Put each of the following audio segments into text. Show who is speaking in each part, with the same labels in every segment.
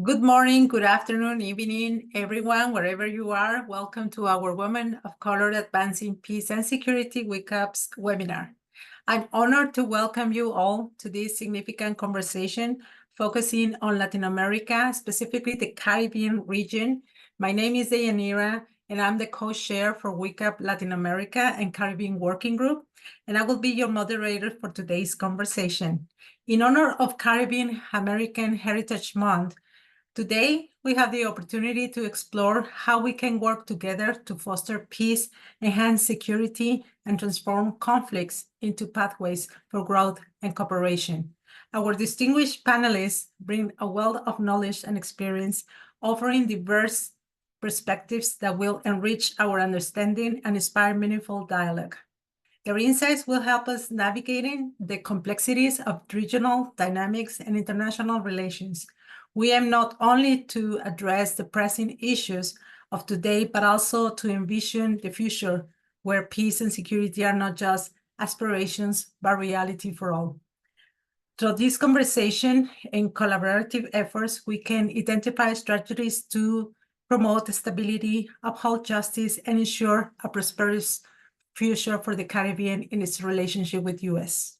Speaker 1: Good morning, good afternoon, evening, everyone, wherever you are. Welcome to our Women of Color Advancing Peace and Security WCAPS webinar. I'm honored to welcome you all to this significant conversation focusing on Latin America, specifically the Caribbean region. My name is Deyanira, and I'm the co-chair for WCAPS Latin America and Caribbean Working Group, and I will be your moderator for today's conversation. In honor of Caribbean American Heritage Month, today, we have the opportunity to explore how we can work together to foster peace, enhance security, and transform conflicts into pathways for growth and cooperation. Our distinguished panelists bring a wealth of knowledge and experience, offering diverse perspectives that will enrich our understanding and inspire meaningful dialogue. Their insights will help us navigating the complexities of regional dynamics and international relations. We aim not only to address the pressing issues of today, but also to envision the future where peace and security are not just aspirations, but reality for all. Through this conversation and collaborative efforts, we can identify strategies to promote stability, uphold justice, and ensure a prosperous future for the Caribbean in its relationship with U.S.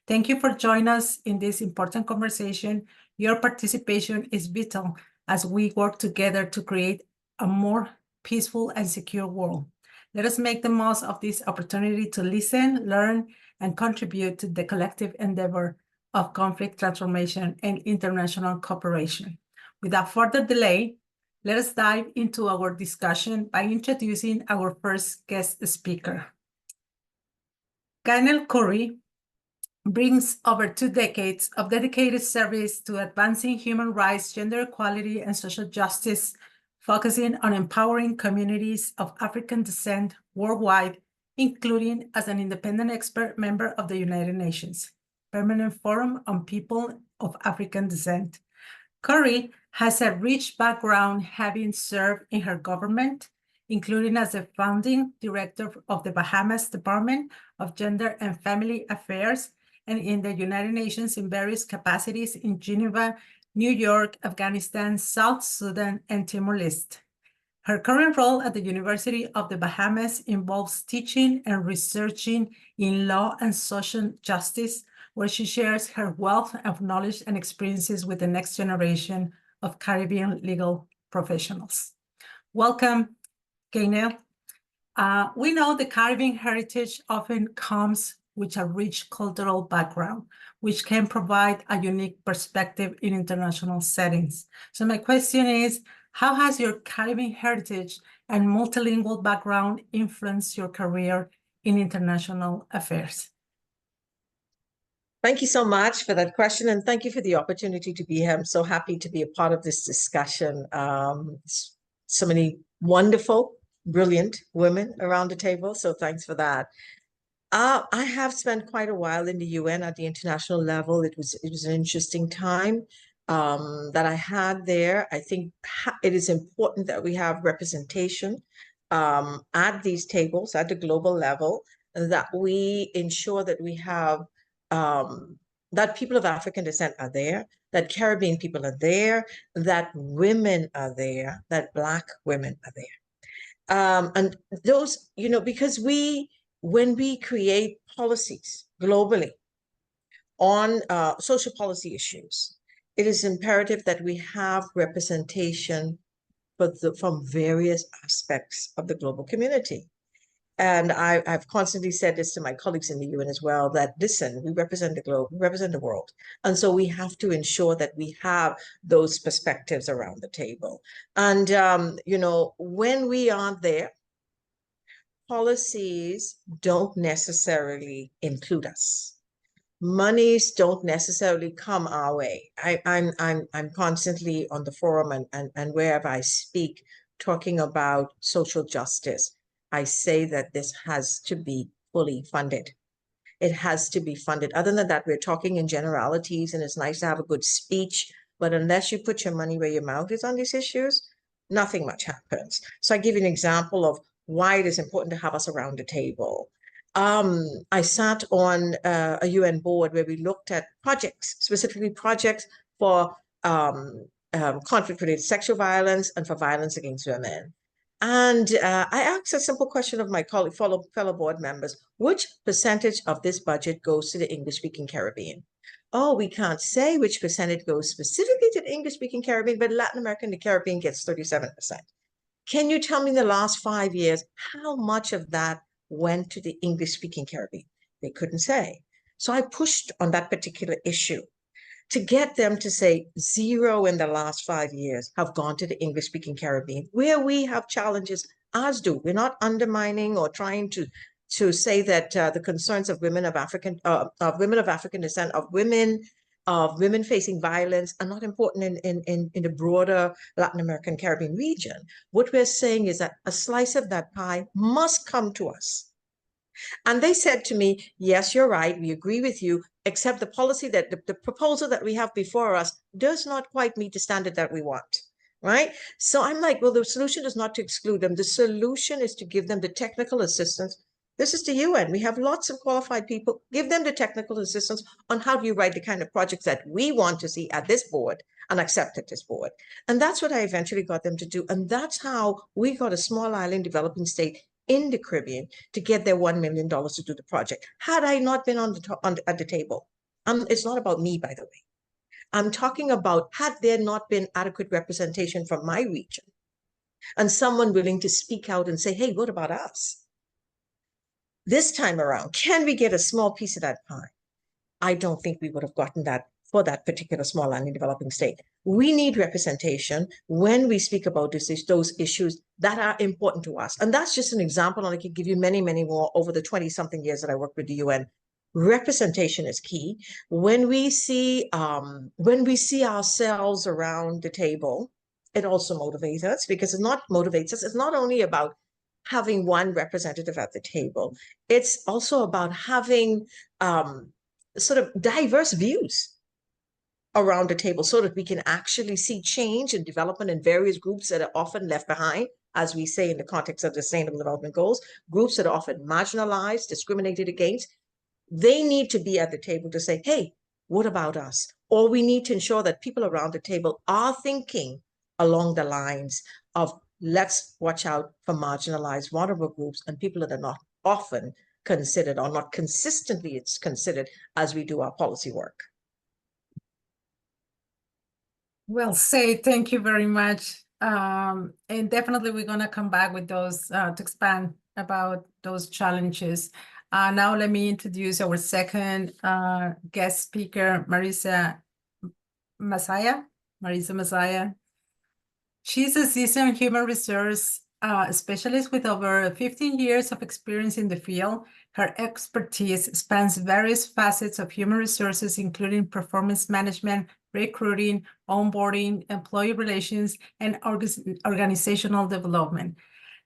Speaker 1: Thank you for joining us in this important conversation. Your participation is vital as we work together to create a more peaceful and secure world. Let us make the most of this opportunity to listen, learn, and contribute to the collective endeavor of conflict transformation and international cooperation. Without further delay, let us dive into our discussion by introducing our first guest speaker. Gaynel brings over 2 decades of dedicated service to advancing human rights, gender equality, and social justice, focusing on empowering communities of African descent worldwide, including as an independent expert member of the United Nations Permanent Forum on People of African Descent. Curry has a rich background, having served in her government, including as the founding director of the Bahamas Department of Gender and Family Affairs, and in the United Nations in various capacities in Geneva, New York, Afghanistan, South Sudan, and Timor-Leste. Her current role at the University of the Bahamas involves teaching and researching in law and social justice, where she shares her wealth of knowledge and experiences with the next generation of Caribbean legal professionals. Welcome, Gaynel. We know the Caribbean heritage often comes with a rich cultural background, which can provide a unique perspective in international settings. So my question is, how has your Caribbean heritage and multilingual background influenced your career in international affairs?
Speaker 2: Thank you so much for that question, and thank you for the opportunity to be here. I'm so happy to be a part of this discussion. So many wonderful, brilliant women around the table, so thanks for that. I have spent quite a while in the UN at the international level. It was an interesting time that I had there. I think it is important that we have representation at these tables at the global level, that we ensure that we have that people of African descent are there, that Caribbean people are there, that women are there, that Black women are there. And those, because when we create policies globally on social policy issues, it is imperative that we have representation from various aspects of the global community. And I've constantly said this to my colleagues in the UN as well, that listen, we represent the globe, we represent the world. And so we have to ensure that we have those perspectives around the table. And, when we aren't there, policies don't necessarily include us. Monies don't necessarily come our way. I'm constantly on the forum and wherever I speak, talking about social justice. I say that this has to be fully funded. It has to be funded. Other than that, we're talking in generalities, and it's nice to have a good speech, but unless you put your money where your mouth is on these issues, nothing much happens. So I give you an example of why it is important to have us around the table. I sat on a UN board where we looked at projects, specifically projects for conflict-related sexual violence, and for violence against women. And I asked a simple question of my fellow board members: which percentage of this budget goes to the English-speaking Caribbean? Oh, we can't say which percentage goes specifically to the English-speaking Caribbean, but Latin America and the Caribbean gets 37%. Can you tell me in the last 5 years how much of that went to the English-speaking Caribbean? They couldn't say. So I pushed on that particular issue to get them to say 0 in the last 5 years have gone to the English-speaking Caribbean, where we have challenges, as do. We're not undermining or trying to say that the concerns of women of African descent, of women facing violence are not important in the broader Latin American Caribbean region. What we're saying is that a slice of that pie must come to us. And they said to me, yes, you're right, we agree with you, except the policy that the proposal that we have before us does not quite meet the standard that we want, right? So I'm like, well, the solution is not to exclude them. The solution is to give them the technical assistance. This is the UN. We have lots of qualified people. Give them the technical assistance on how do you write the kind of projects that we want to see at this board and accept at this board. And that's what I eventually got them to do. And that's how we got a small island developing state in the Caribbean to get their $1 million to do the project. Had I not been at the table, it's not about me, by the way. I'm talking about had there not been adequate representation from my region and someone willing to speak out and say, hey, what about us? This time around, can we get a small piece of that pie? I don't think we would have gotten that for that particular small island developing state. We need representation when we speak about those issues that are important to us. And that's just an example, and I could give you many, many more over the 20-something years that I worked with the UN. Representation is key. When we see ourselves around the table, it also motivates us, because it's not only about having one representative at the table, it's also about having sort of diverse views around the table so that we can actually see change and development in various groups that are often left behind, as we say in the context of the Sustainable Development Goals, groups that are often marginalized, discriminated against. They need to be at the table to say, hey, what about us? Or we need to ensure that people around the table are thinking along the lines of, let's watch out for marginalized, vulnerable groups and people that are not often considered or not consistently it's considered as we do our policy work.
Speaker 1: Well said. Thank you very much. And definitely we're going to come back with those to expand about those challenges. Now let me introduce our second guest speaker, Massiah. Marissa Massiah. She's a seasoned human resource specialist with over 15 years of experience in the field. Her expertise spans various facets of human resources, including performance management, recruiting, onboarding, employee relations, and organizational development.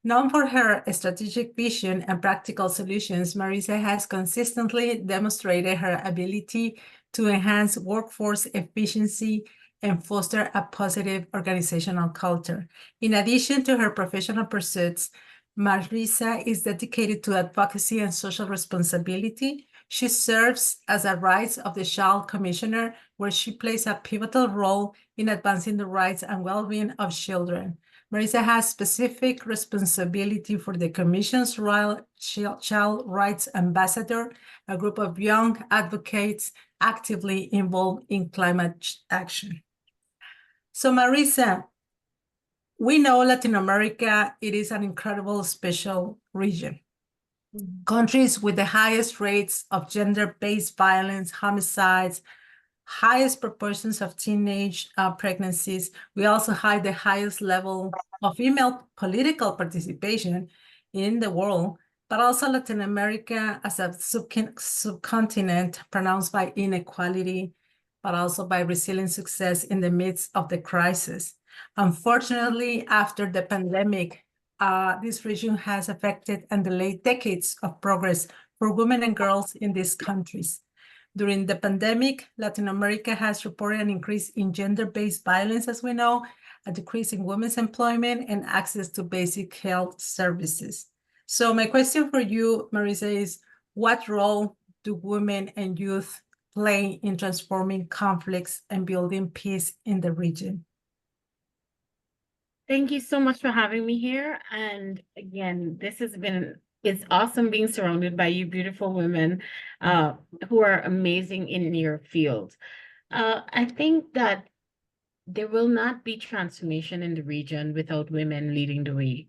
Speaker 1: Known for her strategic vision and practical solutions, Marissa has consistently demonstrated her ability to enhance workforce efficiency and foster a positive organizational culture. In addition to her professional pursuits, Marissa is dedicated to advocacy and social responsibility. She serves as a Rights of the Child Commissioner, where she plays a pivotal role in advancing the rights and well-being of children. Marissa has specific responsibility for the Commission's Child Rights Ambassador, a group of young advocates actively involved in climate action. So Marissa, we know Latin America, it is an incredible special region. Countries with the highest rates of gender-based violence, homicides, highest proportions of teenage pregnancies. We also have the highest level of female political participation in the world, but also Latin America as a subcontinent pronounced by inequality, but also by resilient success in the midst of the crisis. Unfortunately, after the pandemic, this region has affected and delayed decades of progress for women and girls in these countries. During the pandemic, Latin America has reported an increase in gender-based violence, as we know, a decrease in women's employment and access to basic health services. So my question for you, Marissa, is what role do women and youth play in transforming conflicts and building peace in the region?
Speaker 3: Thank you so much for having me here. And again, it's awesome being surrounded by you beautiful women uh, who are amazing in your field. I think that there will not be transformation in the region without women leading the way.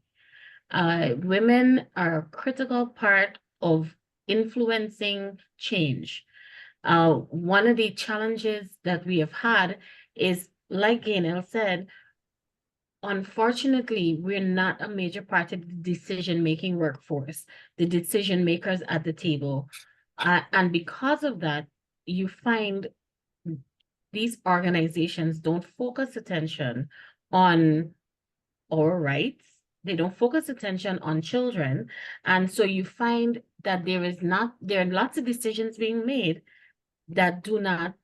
Speaker 3: Women are a critical part of influencing change. One of the challenges that we have had is, like Gaynel said, unfortunately, we're not a major part of the decision-making workforce, the decision makers at the table. And because of that, you find these organizations don't focus attention on our rights. They don't focus attention on children. And so you find that there are lots of decisions being made that do not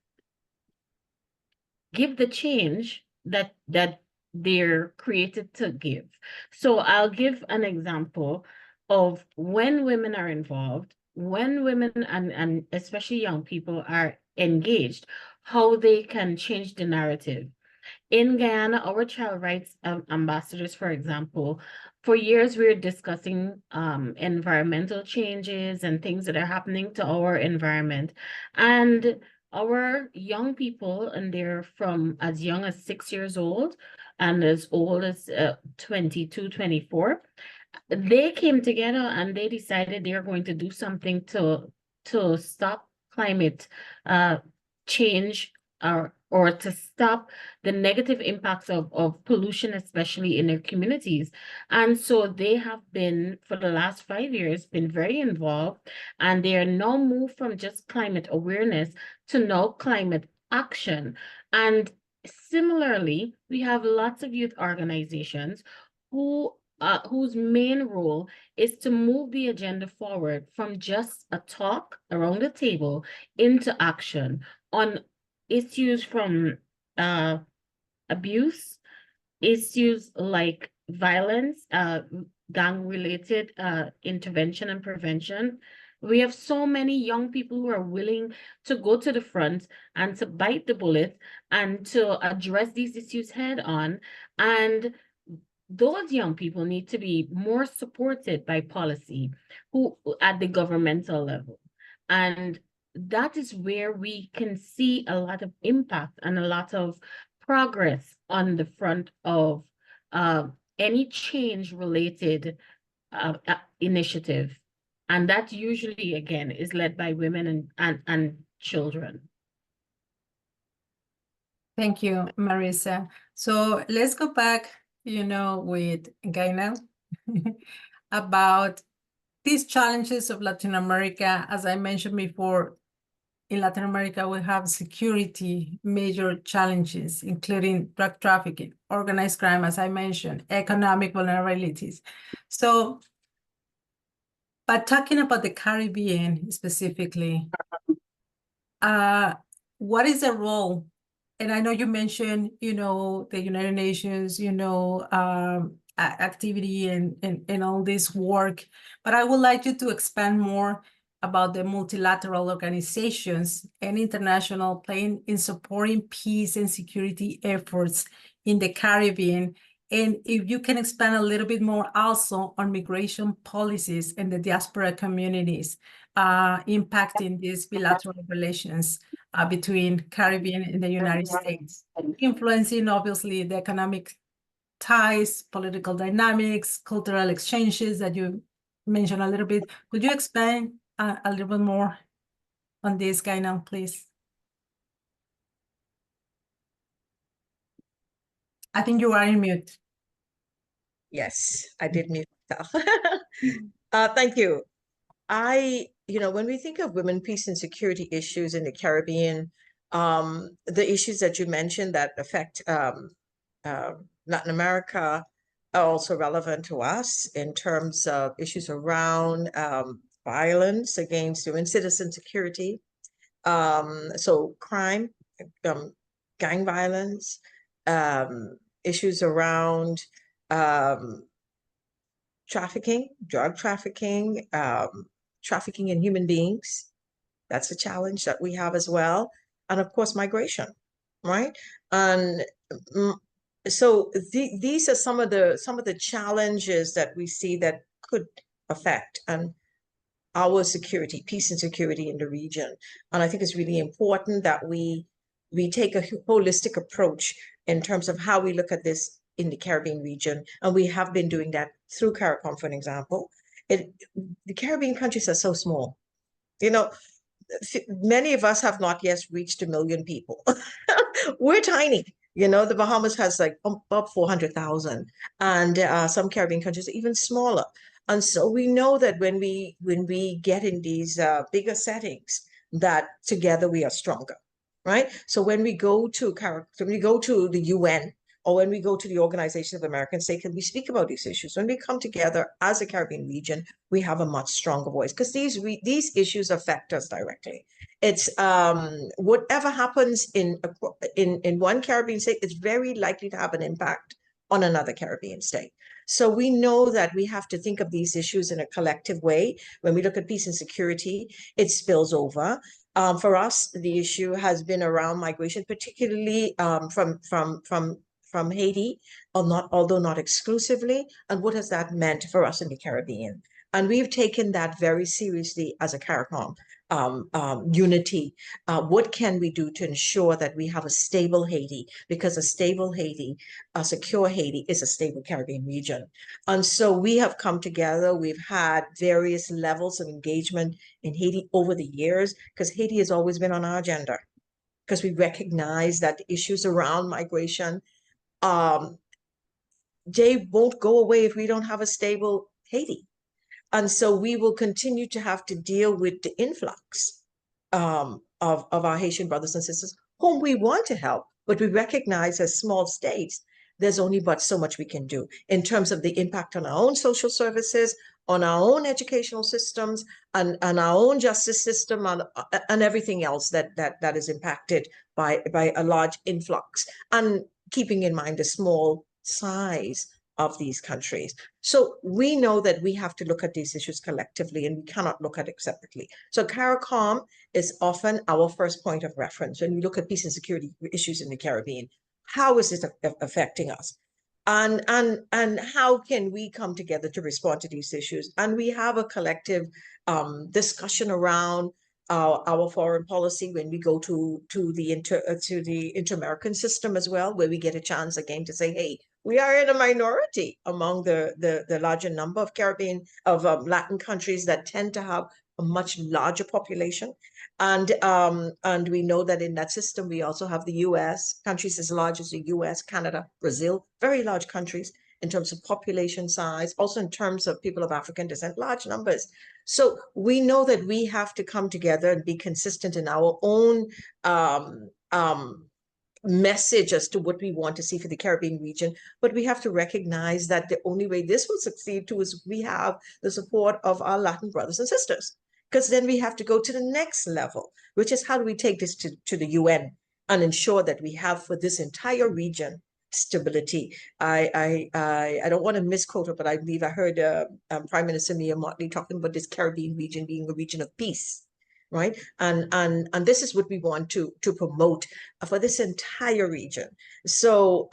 Speaker 3: give the change that they're created to give. So I'll give an example of when women are involved, when women and especially young people are engaged, how they can change the narrative. In Guyana, our child rights ambassadors, for example, for years we were discussing environmental changes and things that are happening to our environment. And our young people, and they're from as young as 6 years old and as old as 22, 24, they came together and they decided they're going to do something to stop climate change or to stop the negative impacts of pollution, especially in their communities. And so they have been, for the last 5 years, been very involved, and they are now moved from just climate awareness to now climate action. And similarly, we have lots of youth organizations whose main role is to move the agenda forward from just a talk around the table into action on issues from abuse, issues like violence, gang-related intervention and prevention. We have so many young people who are willing to go to the front and to bite the bullet and to address these issues head on. And those young people need to be more supported by policy who at the governmental level. And that is where we can see a lot of impact and a lot of progress on the front of any change related initiative. And that usually, again, is led by women and children.
Speaker 1: Thank you, Marissa. So let's go back, with Gaynel about these challenges of Latin America. As I mentioned before, in Latin America, we have security major challenges, including drug trafficking, organized crime, as I mentioned, economic vulnerabilities. So, but talking about the Caribbean specifically, what is the role? And I know you mentioned, the United Nations, activity and all this work, but I would like you to expand more about the multilateral organizations and international playing in supporting peace and security efforts in the Caribbean. And if you can expand a little bit more also on migration policies and the diaspora communities impacting these bilateral relations between Caribbean and the United States, influencing obviously the economic ties, political dynamics, cultural exchanges that you mentioned a little bit. Could you expand a little bit more on this, Gaynel, please? I think you are in mute.
Speaker 2: Yes, I did mute myself. Thank you. When we think of women, peace, and security issues in the Caribbean, the issues that you mentioned that affect Latin America are also relevant to us in terms of issues around violence against human citizen security. So crime, gang violence, issues around trafficking, drug trafficking, trafficking in human beings. That's a challenge that we have as well. And of course, migration, right? And so these are some of the challenges that we see that could affect and our security, peace and security in the region. And I think it's really important that we take a holistic approach in terms of how we look at this in the Caribbean region. And we have been doing that through CARICOM, for an example. The Caribbean countries are so small. You know, many of us have not yet reached 1 million people. We're tiny. You know, the Bahamas has like about 400,000, and some Caribbean countries are even smaller. And so we know that when we get in these bigger settings, that together we are stronger, right? So when we go to the UN, or when we go to the Organization of American States, can we speak about these issues? When we come together as a Caribbean region, we have a much stronger voice, because these issues affect us directly. It's whatever happens in one Caribbean state, it's very likely to have an impact on another Caribbean state. So we know that we have to think of these issues in a collective way. When we look at peace and security, it spills over. For us, the issue has been around migration, particularly from Haiti, although not exclusively. And what has that meant for us in the Caribbean? And we've taken that very seriously as a CARICOM unity. What can we do to ensure that we have a stable Haiti? Because a stable Haiti, a secure Haiti, is a stable Caribbean region. And so we have come together. We've had various levels of engagement in Haiti over the years, because Haiti has always been on our agenda, because we recognize that the issues around migration, they won't go away if we don't have a stable Haiti. And so we will continue to have to deal with the influx of our Haitian brothers and sisters whom we want to help, but we recognize as small states, there's only but so much we can do in terms of the impact on our own social services, on our own educational systems, and our own justice system, and everything else that is impacted by a large influx, and keeping in mind the small size of these countries. So we know that we have to look at these issues collectively, and we cannot look at it separately. So CARICOM is often our first point of reference when we look at peace and security issues in the Caribbean. How is it affecting us? And how can we come together to respond to these issues? And we have a collective discussion around our foreign policy when we go to the inter-American system as well, where we get a chance again to say, hey, we are in a minority among the larger number of Caribbean, of Latin countries that tend to have a much larger population. And we know that in that system, we also have the US, countries as large as the US, Canada, Brazil, very large countries in terms of population size, also in terms of people of African descent, large numbers. So we know that we have to come together and be consistent in our own message as to what we want to see for the Caribbean region, but we have to recognize that the only way this will succeed too is we have the support of our Latin brothers and sisters, because then we have to go to the next level, which is how do we take this to the UN and ensure that we have for this entire region stability. I don't want to misquote her, but I believe I heard Prime Minister Mia Mottley talking about this Caribbean region being a region of peace, right? And this is what we want to promote for this entire region. So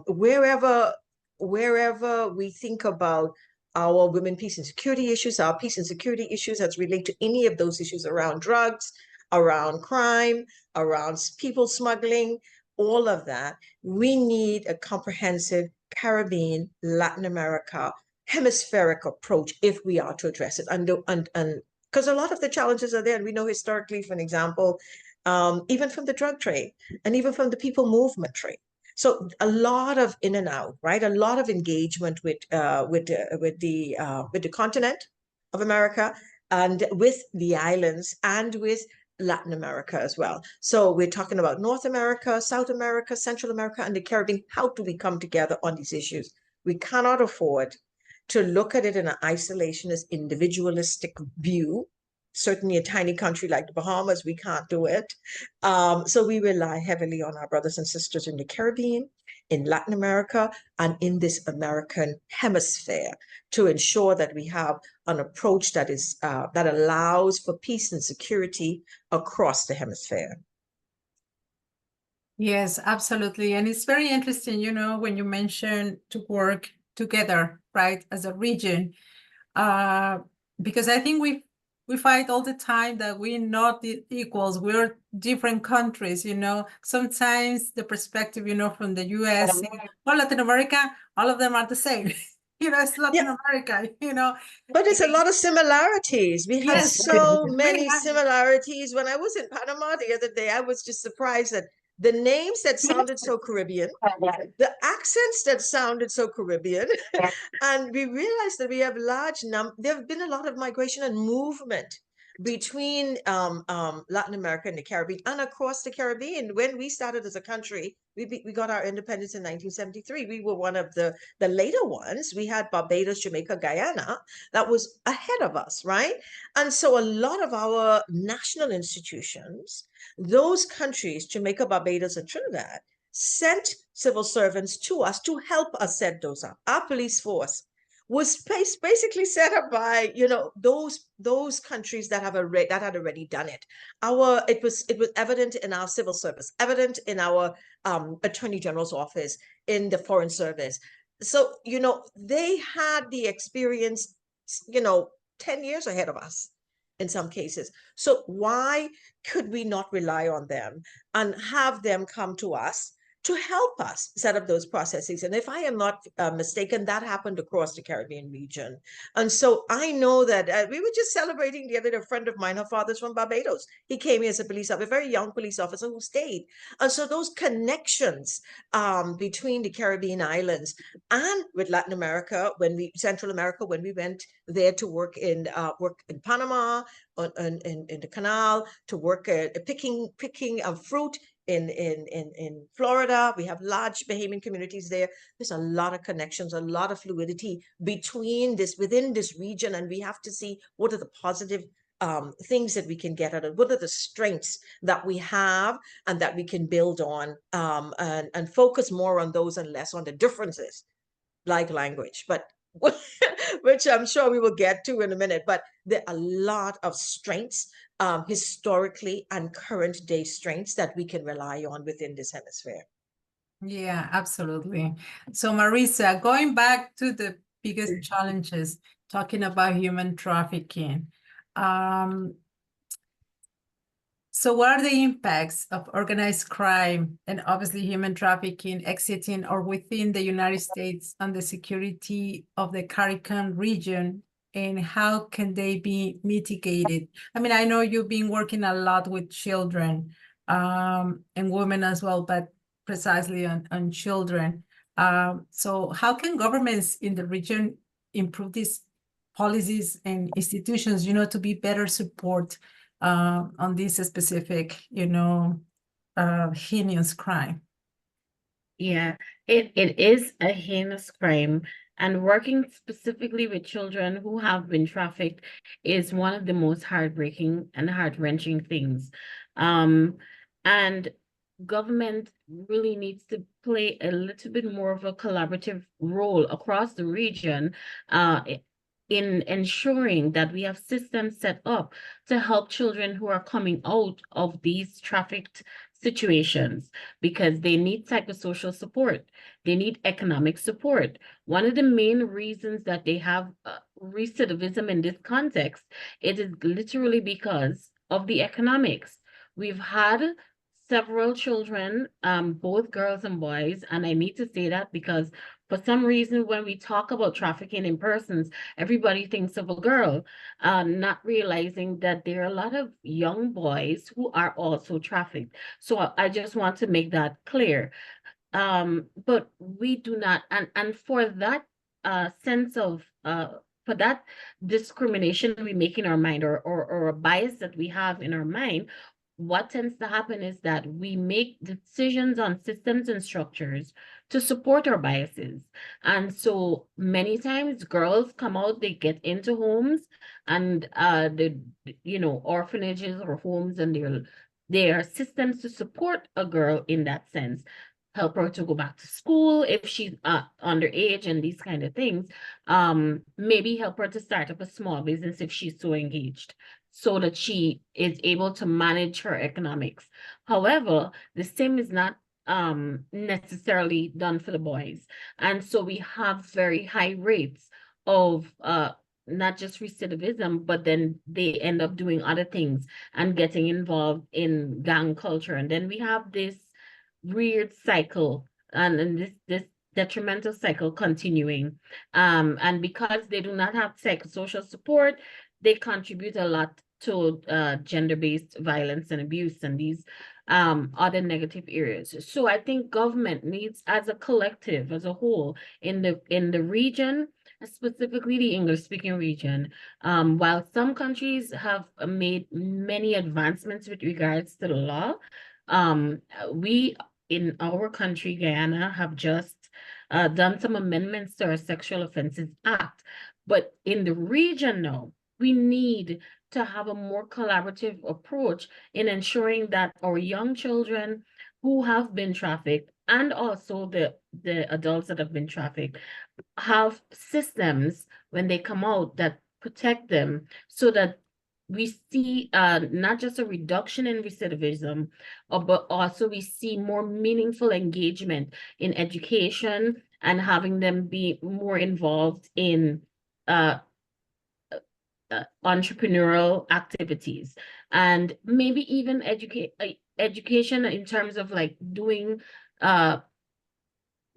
Speaker 2: wherever we think about our women, peace and security issues, our peace and security issues as relate to any of those issues around drugs, around crime, around people smuggling, all of that, we need a comprehensive Caribbean, Latin America, hemispheric approach if we are to address it. And because a lot of the challenges are there, and we know historically, for an example, even from the drug trade and even from the people movement trade. So a lot of in and out, right? A lot of engagement with the continent of America and with the islands and with Latin America as well. So we're talking about North America, South America, Central America, and the Caribbean. How do we come together on these issues? We cannot afford to look at it in an isolationist, individualistic view. Certainly a tiny country like the Bahamas, we can't do it. So we rely heavily on our brothers and sisters in the Caribbean, in Latin America, and in this American hemisphere to ensure that we have an approach that is that allows for peace and security across the hemisphere.
Speaker 1: Yes, absolutely. And it's very interesting, when you mention to work together, right, as a region, because I think we fight all the time that we're not equals, we're different countries, Sometimes the perspective, from the US, or Latin America, all of them are the same. It's Latin America,
Speaker 2: But it's a lot of similarities. We have
Speaker 1: Yes,
Speaker 2: so
Speaker 1: we
Speaker 2: many
Speaker 1: have.
Speaker 2: similarities. When I was in Panama the other day, I was just surprised that the names that sounded so Caribbean, the accents that sounded so Caribbean, and we realized that we have there have been a lot of migration and movement between Latin America and the Caribbean and across the Caribbean. When we started as a country, we got our independence in 1973. We were one of the later ones. We had Barbados, Jamaica, Guyana. That was ahead of us, right? And so a lot of our national institutions, those countries, Jamaica, Barbados, and Trinidad, sent civil servants to us to help us set those up. Our police force was basically set up by those countries that had already done it. It was evident in our civil service, evident in our attorney general's office, in the foreign service. So they had the experience 10 years ahead of us in some cases. So why could we not rely on them and have them come to us to help us set up those processes? And if I am not mistaken, that happened across the Caribbean region. And so I know that we were just celebrating the other day, a friend of mine, her father's from Barbados. He came here as a police officer, a very young police officer who stayed. And so those connections between the Caribbean islands and with Latin America, Central America, when we went there to work in Panama, in the canal, to work picking fruit in Florida. We have large Bahamian communities there. There's a lot of connections, a lot of fluidity within this region, and we have to see what are the positive things that we can get out of, what are the strengths that we have and that we can build on, and focus more on those and less on the differences, like language, but which I'm sure we will get to in a minute. But there are a lot of strengths, historically and current day strengths, that we can rely on within this hemisphere.
Speaker 1: Yeah, absolutely. So Marissa, going back to the biggest challenges, talking about human trafficking. So what are the impacts of organized crime and obviously human trafficking exiting or within the United States on the security of the Caribbean region, and how can they be mitigated? I mean, I know you've been working a lot with children and women as well, but precisely on children. So how can governments in the region improve these policies and institutions, to be better support on this specific, heinous crime?
Speaker 3: Yeah, it is a heinous crime, and working specifically with children who have been trafficked is one of the most heartbreaking and heart-wrenching things. And government really needs to play a little bit more of a collaborative role across the region, in ensuring that we have systems set up to help children who are coming out of these trafficked situations, because they need psychosocial support, they need economic support. One of the main reasons that they have recidivism in this context, it is literally because of the economics. We've had several children, both girls and boys, and I need to say that because for some reason, when we talk about trafficking in persons, everybody thinks of a girl, not realizing that there are a lot of young boys who are also trafficked. So I just want to make that clear. But we do not, and for that sense of, for that discrimination we make in our mind, or a bias that we have in our mind, what tends to happen is that we make decisions on systems and structures to support our biases. And so many times girls come out, they get into homes, and orphanages or homes, and there are systems to support a girl in that sense. Help her to go back to school if she's underage and these kind of things. Maybe help her to start up a small business if she's so engaged, so that she is able to manage her economics. However, the same is not necessarily done for the boys. And so we have very high rates of not just recidivism, but then they end up doing other things and getting involved in gang culture. And then we have this weird cycle and this detrimental cycle continuing. And because they do not have psychosocial support, they contribute a lot to gender-based violence and abuse and these other negative areas. So I think government needs, as a collective, as a whole, in the region, specifically the English-speaking region, while some countries have made many advancements with regards to the law, we in our country, Guyana, have just done some amendments to our Sexual Offences Act. But in the region now, we need to have a more collaborative approach in ensuring that our young children who have been trafficked and also the adults that have been trafficked have systems when they come out that protect them, so that we see not just a reduction in recidivism, but also we see more meaningful engagement in education and having them be more involved in entrepreneurial activities, and maybe even education in terms of like doing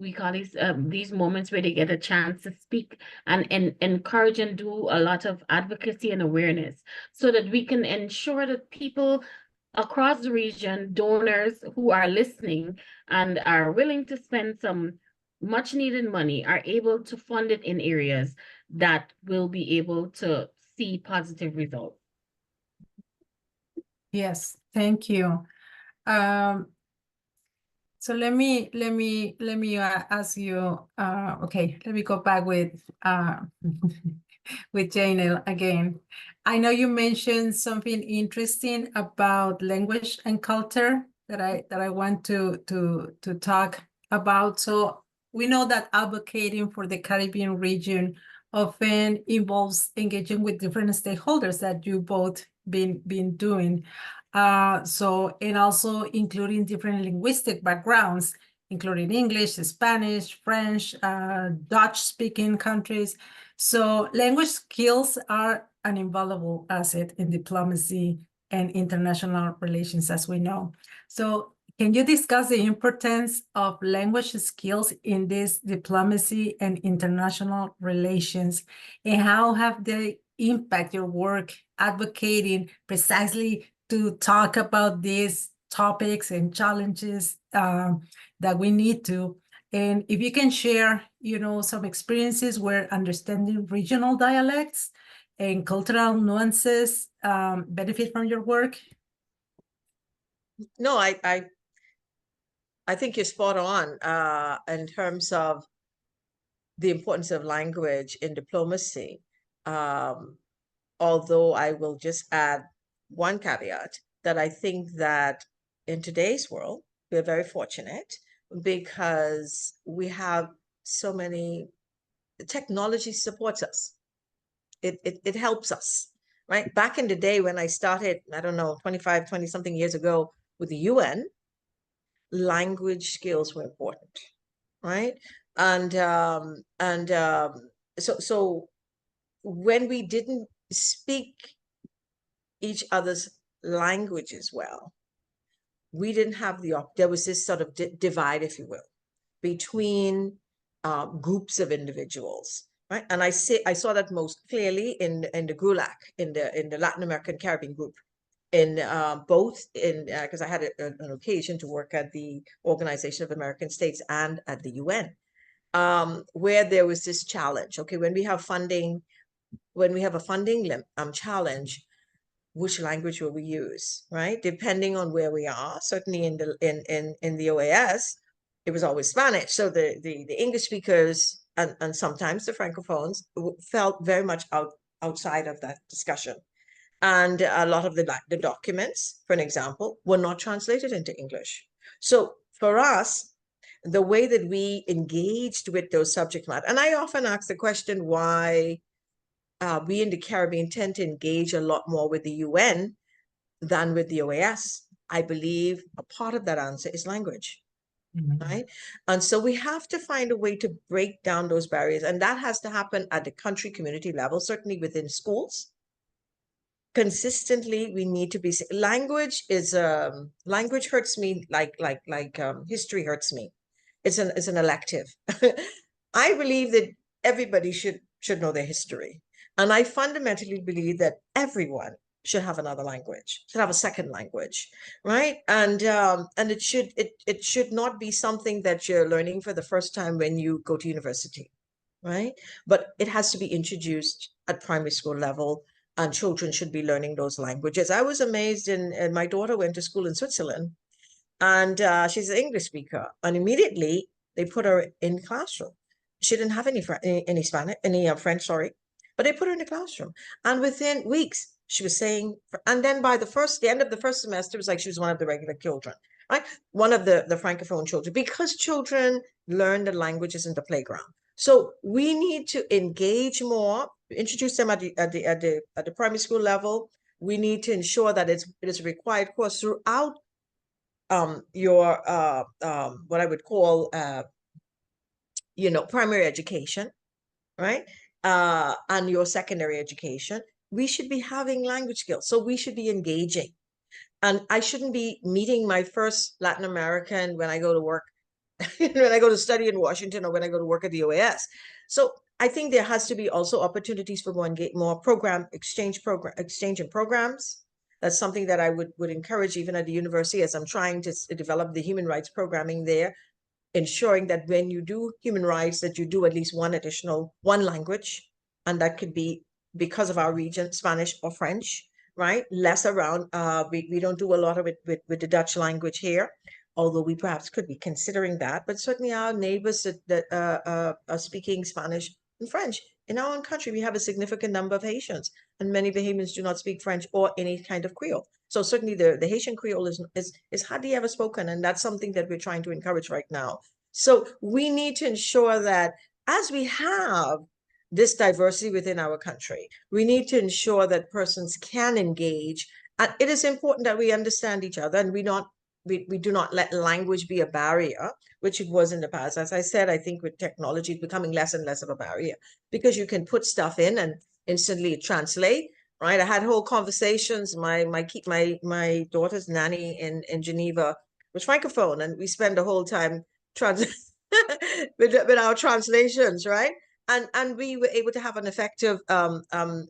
Speaker 3: we call these moments where they get a chance to speak and encourage and do a lot of advocacy and awareness, so that we can ensure that people across the region, donors who are listening and are willing to spend some much needed money, are able to fund it in areas that will be able to see positive results.
Speaker 1: Yes, thank you. So let me ask you. Okay, let me go back with with Gaynel again. I know you mentioned something interesting about language and culture that I want to talk about. So we know that advocating for the Caribbean region often involves engaging with different stakeholders that you both been doing. And also including different linguistic backgrounds, including English, Spanish, French, Dutch-speaking countries. So language skills are an invaluable asset in diplomacy and international relations, as we know. So can you discuss the importance of language skills in this diplomacy and international relations, and how have they impact your work advocating precisely to talk about these topics and challenges that we need to? And if you can share, some experiences where understanding regional dialects and cultural nuances benefit from your work.
Speaker 2: No, I think you're spot on in terms of the importance of language in diplomacy. Although I will just add one caveat, that I think that in today's world, we're very fortunate because we have so many, technology supports us. It helps us, right? Back in the day when I started, I don't know, 25, 20 something years ago with the UN, language skills were important, right? So when we didn't speak each other's languages well, we didn't have there was this sort of divide, if you will, between groups of individuals, right? And I saw that most clearly in the GULAC, in the Latin American Caribbean group, because I had an occasion to work at the Organization of American States and at the UN, where there was this challenge. Okay, when we have a funding challenge, which language will we use, right? Depending on where we are. Certainly in the OAS, it was always Spanish. So the English speakers and sometimes the Francophones felt very much outside of that discussion. And a lot of the documents, for an example, were not translated into English. So for us, the way that we engaged with those subject matter, and I often ask the question why we in the Caribbean tend to engage a lot more with the UN than with the OAS. I believe a part of that answer is language. right? And so we have to find a way to break down those barriers. And that has to happen at the country community level, certainly within schools. Consistently, we need to be, language hurts me like history hurts me. It's an elective. I believe that everybody should know their history. And I fundamentally believe that everyone should have another language, should have a second language, right? And it should not be something that you're learning for the first time when you go to university, right? But it has to be introduced at primary school level, and children should be learning those languages. I was amazed and my daughter went to school in Switzerland, and she's an English speaker, and immediately they put her in classroom. She didn't have any Spanish, French, sorry, but they put her in the classroom, and within weeks she was saying. And then by the end of the first semester, it was like she was one of the regular children, right? One of the francophone children, because children learn the languages in the playground. So we need to engage more, introduce them at the primary school level. We need to ensure that it is a required course throughout your what I would call primary education, right? And your secondary education. We should be having language skills, so we should be engaging. And I shouldn't be meeting my first Latin American when I go to work, when I go to study in Washington, or when I go to work at the OAS. So I think there has to be also opportunities for more exchange in programs. That's something that I would encourage even at the university, as I'm trying to develop the human rights programming there, ensuring that when you do human rights, that you do at least one language, and that could be, because of our region, Spanish or French, right? Less around, we don't do a lot of it with the Dutch language here, although we perhaps could be considering that, but certainly our neighbors that are speaking Spanish and French. In our own country, we have a significant number of Haitians, and many Bahamians do not speak French or any kind of Creole. So certainly the Haitian Creole is hardly ever spoken, and that's something that we're trying to encourage right now. So we need to ensure that as we have this diversity within our country, we need to ensure that persons can engage. And it is important that we understand each other, and we do not let language be a barrier, which it was in the past. As I said, I think with technology, it's becoming less and less of a barrier, because you can put stuff in and instantly translate, right? I had whole conversations. My daughter's nanny in Geneva was Francophone, and we spend the whole time with our translations, right? And we were able to have an effective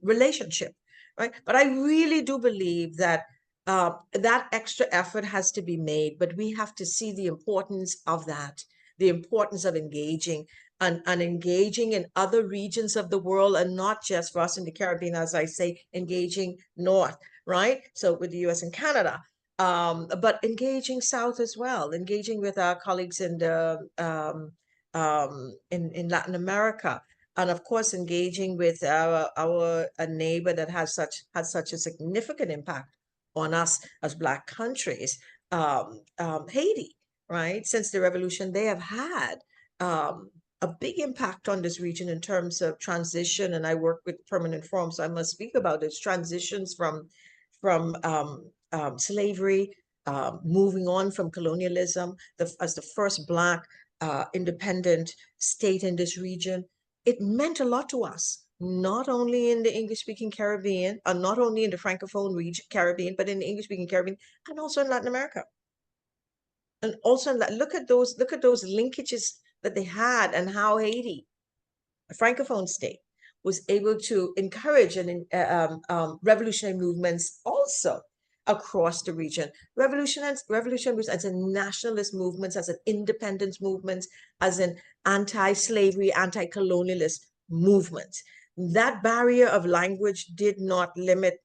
Speaker 2: relationship, right? But I really do believe that that extra effort has to be made, but we have to see the importance of that, the importance of engaging and engaging in other regions of the world, and not just for us in the Caribbean, as I say, engaging north, right? So with the US and Canada, but engaging south as well, engaging with our colleagues in Latin America, and of course engaging with a neighbor that has such a significant impact on us as Black countries, Haiti, right? Since the revolution, they have had a big impact on this region in terms of transition. And I work with Permanent Forum, so I must speak about its transitions from slavery, moving on from colonialism, as the first Black independent state in this region. It meant a lot to us, not only in the English-speaking Caribbean, and not only in the Francophone region, Caribbean, but in the English-speaking Caribbean, and also in Latin America. And also, look at those linkages that they had, and how Haiti, a Francophone state, was able to encourage revolutionary movements also across the region. Revolutionary movements as in nationalist movements, as an independence movement, as an anti-slavery, anti-colonialist movement. That barrier of language did not limit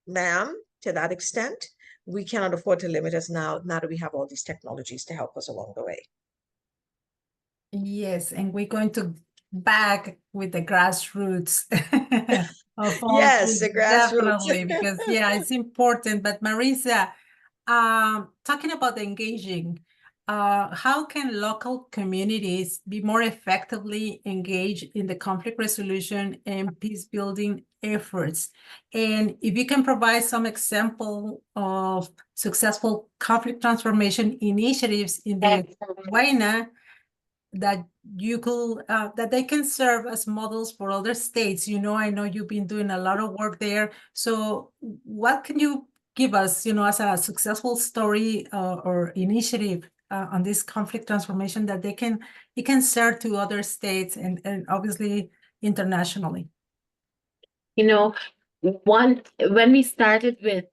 Speaker 2: ma'am to that extent. We cannot afford to limit us now that we have all these technologies to help us along the way.
Speaker 1: Yes, and we're going to back with the grassroots of all
Speaker 2: yes,
Speaker 1: this,
Speaker 2: the grassroots.
Speaker 1: definitely, because it's important. But Marissa, talking about engaging, how can local communities be more effectively engaged in the conflict resolution and peace building efforts. And if you can provide some example of successful conflict transformation initiatives in the WAINA that you could that they can serve as models for other states. I know you've been doing a lot of work there. So what can you give us, as a successful story or initiative on this conflict transformation that it can serve to other states and obviously internationally?
Speaker 3: When we started with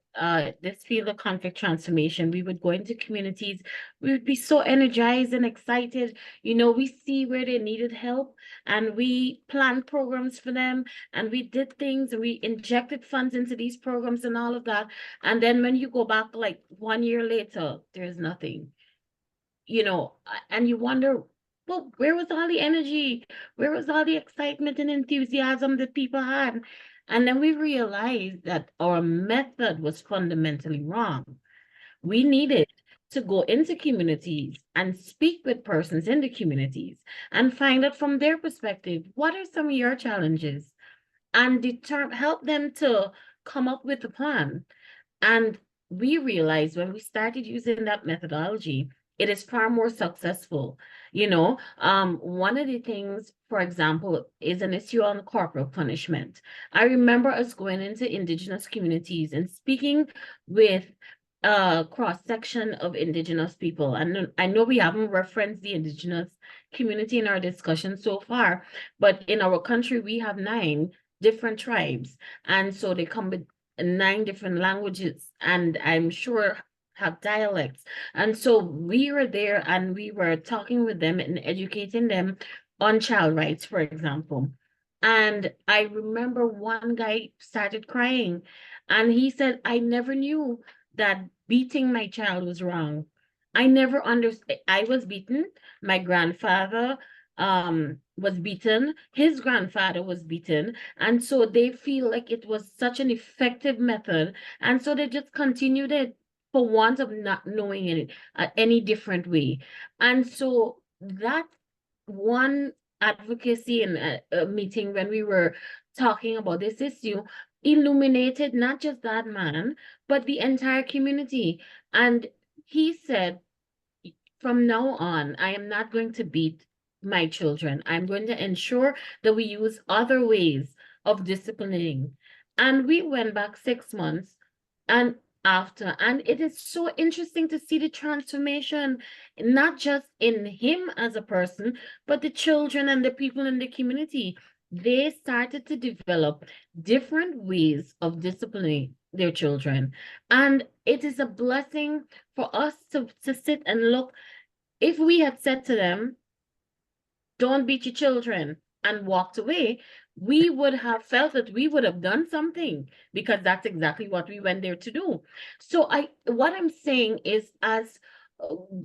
Speaker 3: this field of conflict transformation, we would go into communities, we would be so energized and excited. We see where they needed help and we planned programs for them and we did things and we injected funds into these programs and all of that. And then when you go back like 1 year later, there's nothing, and you wonder, well, where was all the energy? Where was all the excitement and enthusiasm that people had? And then we realized that our method was fundamentally wrong. We needed to go into communities and speak with persons in the communities and find out from their perspective, what are some of your challenges? And help them to come up with a plan. And we realized when we started using that methodology, it is far more successful. One of the things, for example, is an issue on corporal punishment. I remember us going into indigenous communities and speaking with a cross-section of indigenous people. And I know we haven't referenced the indigenous community in our discussion so far, but in our country, we have 9 different tribes. And so they come with 9 different languages, and I'm sure have dialects. And so we were there and we were talking with them and educating them on child rights, for example. And I remember one guy started crying and he said, I never knew that beating my child was wrong. I never understood. I was beaten. My grandfather was beaten. His grandfather was beaten. And so they feel like it was such an effective method. And so they just continued it for want of not knowing it any different way. And so that one advocacy and a meeting when we were talking about this issue illuminated not just that man, but the entire community. And he said, from now on, I am not going to beat my children. I'm going to ensure that we use other ways of disciplining. And we went back 6 months and after, and it is so interesting to see the transformation, not just in him as a person, but the children and the people in the community. They started to develop different ways of disciplining their children. And it is a blessing for us to sit and look. If we had said to them, don't beat your children, and walked away, we would have felt that we would have done something, because that's exactly what we went there to do. So what I'm saying is, as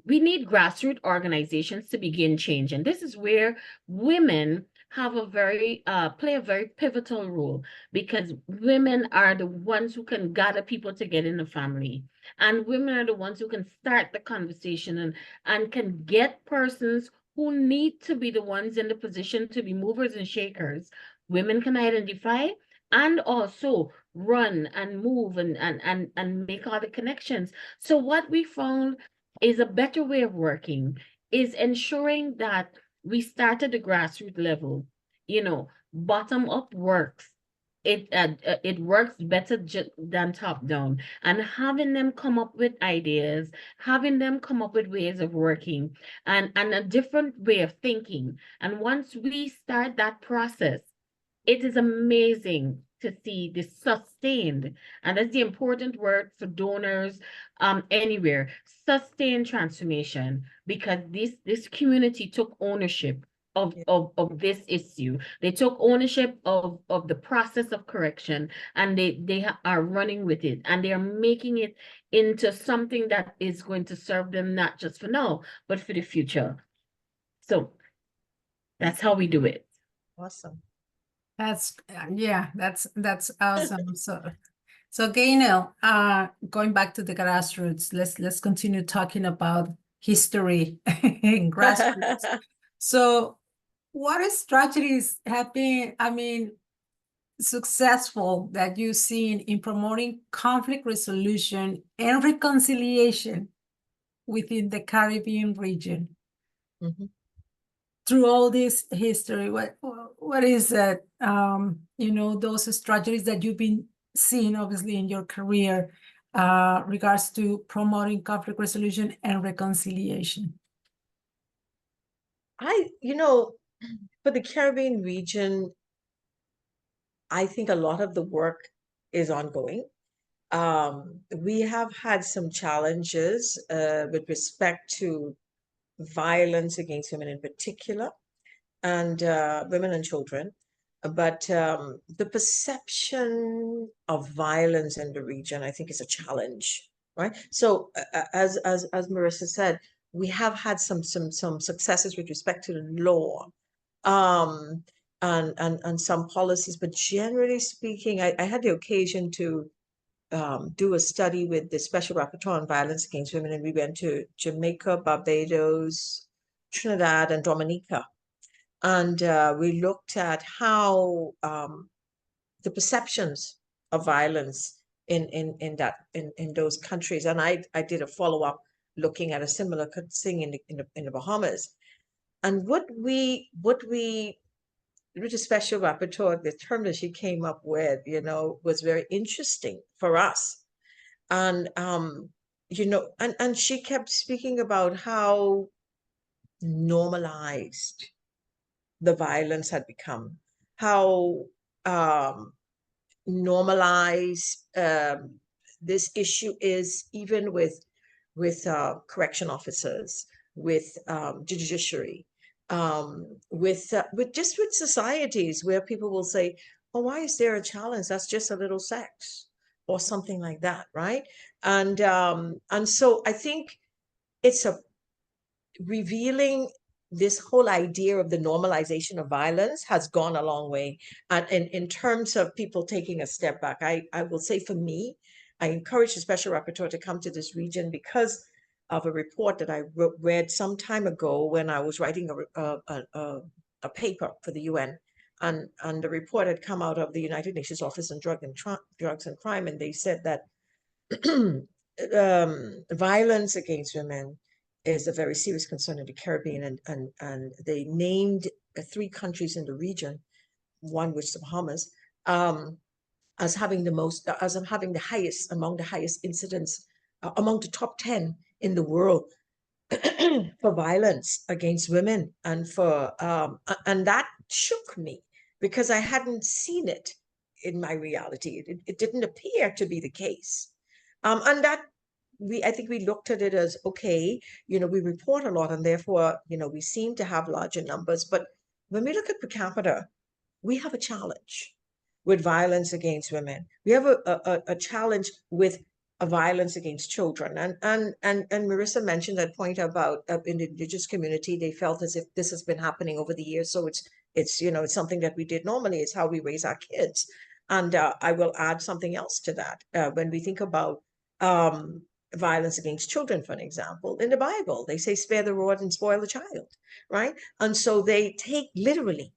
Speaker 3: we need grassroots organizations to begin change. And this is where women have play a very pivotal role, because women are the ones who can gather people together in the family. And women are the ones who can start the conversation and can get persons who need to be the ones in the position to be movers and shakers. Women can identify and also run and move and make all the connections. So what we found is a better way of working is ensuring that we start at the grassroots level. Bottom up works. It works better than top down, and having them come up with ideas, having them come up with ways of working and a different way of thinking. And once we start that process, it is amazing to see this sustained, and that's the important word for donors anywhere, sustained transformation, because this community took ownership of this issue. They took ownership of the process of correction, and they are running with it, and they are making it into something that is going to serve them not just for now, but for the future. So that's how we do it.
Speaker 2: Awesome.
Speaker 1: That's awesome. So Gaynel, going back to the grassroots, let's continue talking about history and grassroots. So what strategies have been, successful that you've seen in promoting conflict resolution and reconciliation within the Caribbean region
Speaker 2: Mhm.
Speaker 1: through all this history? What is that, those strategies that you've been seeing obviously in your career regards to promoting conflict resolution and reconciliation?
Speaker 2: For the Caribbean region, I think a lot of the work is ongoing. We have had some challenges with respect to violence against women in particular, and women and children. But the perception of violence in the region, I think, is a challenge, right? So as Marissa said, we have had some successes with respect to the law, and some policies. But generally speaking, I had the occasion to do a study with the Special Rapporteur on Violence Against Women, and we went to Jamaica, Barbados, Trinidad, and Dominica. And we looked at how the perceptions of violence in those countries. And I did a follow-up looking at a similar thing in the Bahamas. And what we with the Special Rapporteur, the term that she came up with, was very interesting for us. And and she kept speaking about how normalized the violence had become, how normalized this issue is, even with correction officers, with the judiciary, with societies where people will say, "Oh, why is there a challenge? That's just a little sex," or something like that, right? And so I think it's a revealing this whole idea of the normalization of violence has gone a long way. And in terms of people taking a step back, I will say for me, I encourage the Special Rapporteur to come to this region because of a report that I read some time ago when I was writing a paper for the UN. And the report had come out of the United Nations Office on Drugs and Crime, and they said that violence against women is a very serious concern in the Caribbean, and they named 3 countries in the region, one which the Bahamas, as having the highest, among the highest incidents, among the top 10 in the world for violence against women, and that shook me because I hadn't seen it in my reality. It didn't appear to be the case, and that. I think we looked at it as, okay, we report a lot and therefore, we seem to have larger numbers. But when we look at per capita, we have a challenge with violence against women. We have a challenge with a violence against children. And Marissa mentioned that point about in the Indigenous community, they felt as if this has been happening over the years. So it's it's something that we did normally. It's how we raise our kids. And I will add something else to that. When we think about violence against children, for an example, in the Bible, they say, spare the rod and spoil the child, right? And so they take literally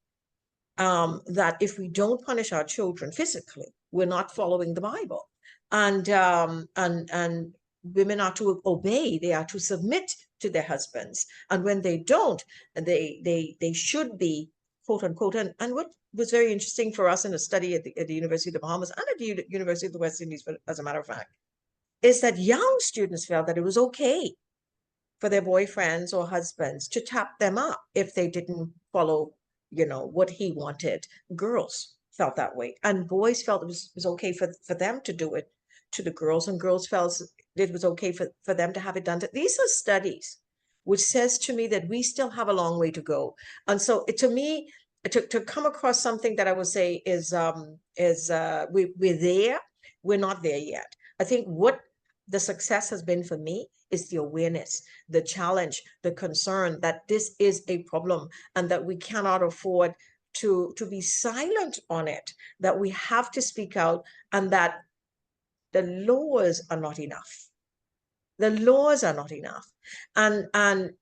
Speaker 2: that if we don't punish our children physically, we're not following the Bible. And women are to obey, they are to submit to their husbands. And when they don't, they should be, quote unquote, and what was very interesting for us in a study at the University of the Bahamas and at the University of the West Indies, as a matter of fact, is that young students felt that it was okay for their boyfriends or husbands to tap them up if they didn't follow, what he wanted. Girls felt that way. And boys felt it was okay for them to do it to the girls, and girls felt it was okay for them to have it done to. These are studies which says to me that we still have a long way to go. And so to me, to come across something that I would say is we're there, we're not there yet. I think what the success has been for me is the awareness, the challenge, the concern that this is a problem and that we cannot afford to be silent on it, that we have to speak out, and that the laws are not enough. The laws are not enough. And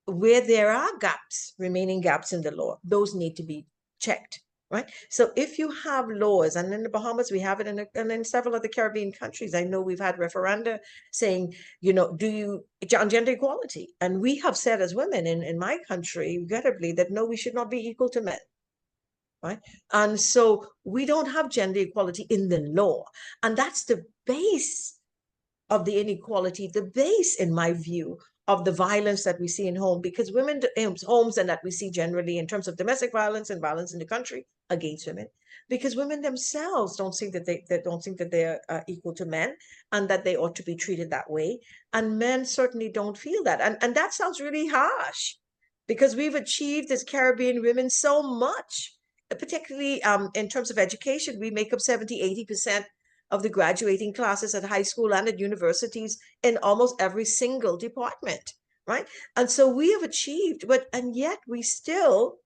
Speaker 2: where there are gaps, remaining gaps in the law, those need to be checked, right? So if you have laws, and in the Bahamas, we have it, and in several other Caribbean countries, I know we've had referenda saying, you know, on gender equality. And we have said as women in my country, regrettably, that no, we should not be equal to men. Right? And so we don't have gender equality in the law. And that's the base of the inequality, the base, in my view, of the violence that we see in home, because women in homes, and that we see generally in terms of domestic violence and violence in the country against women, because women themselves don't think that they're equal to men, and that they ought to be treated that way. And men certainly don't feel that. And that sounds really harsh, because we've achieved as Caribbean women so much, particularly in terms of education. We make up 70-80% of the graduating classes at high school and at universities in almost every single department, right? And so we have achieved, and yet we still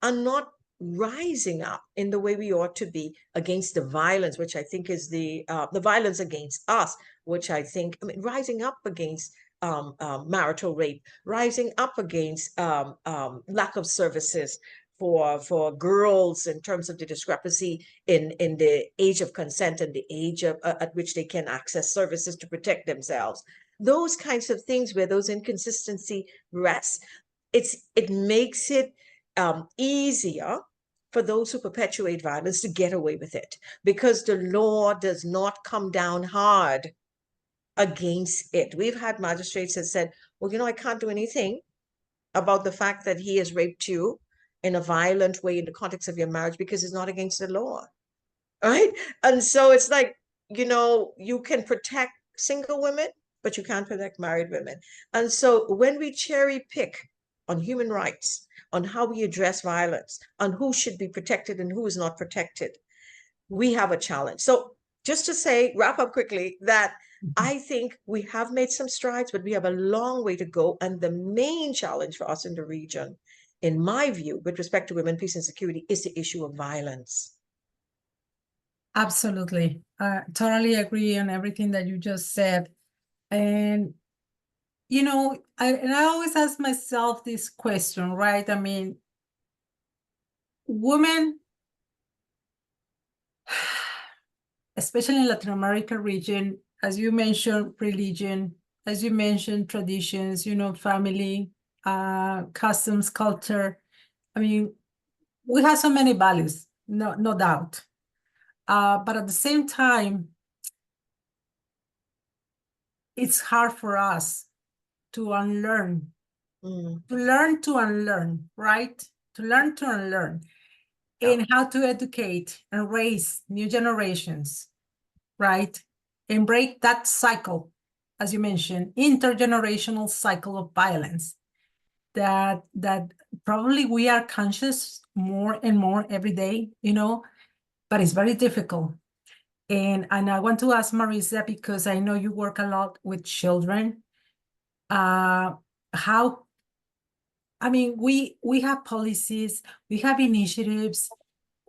Speaker 2: are not rising up in the way we ought to be against the violence, which I think is the violence against us, which I think, rising up against marital rape, rising up against lack of services for girls in terms of the discrepancy in the age of consent and the age at which they can access services to protect themselves. Those kinds of things where those inconsistency rests, it makes it easier for those who perpetuate violence to get away with it, because the law does not come down hard against it. We've had magistrates that said, well, you know, I can't do anything about the fact that he has raped you in a violent way in the context of your marriage, because it's not against the law, right? And so it's like, you know, you can protect single women, but you can't protect married women. And so when we cherry pick on human rights, on how we address violence, on who should be protected and who is not protected, we have a challenge. So just to say, wrap up quickly, that I think we have made some strides, but we have a long way to go. And the main challenge for us in the region, in my view, with respect to women, peace, and security, is the issue of violence.
Speaker 1: Absolutely. Totally agree on everything that you just said. And, you know, I always ask myself this question, right? I mean, women, especially in Latin America region, as you mentioned, religion, as you mentioned, traditions, you know, family, customs, culture. I mean, we have so many values, no doubt. But at the same time, it's hard for us to unlearn, to learn to unlearn, right? To learn to unlearn, and how to educate and raise new generations, right? And break that cycle, as you mentioned, intergenerational cycle of violence that probably we are conscious more and more every day, you know, but it's very difficult. And I want to ask Marissa, because I know you work a lot with children, how, I mean, we have policies, we have initiatives,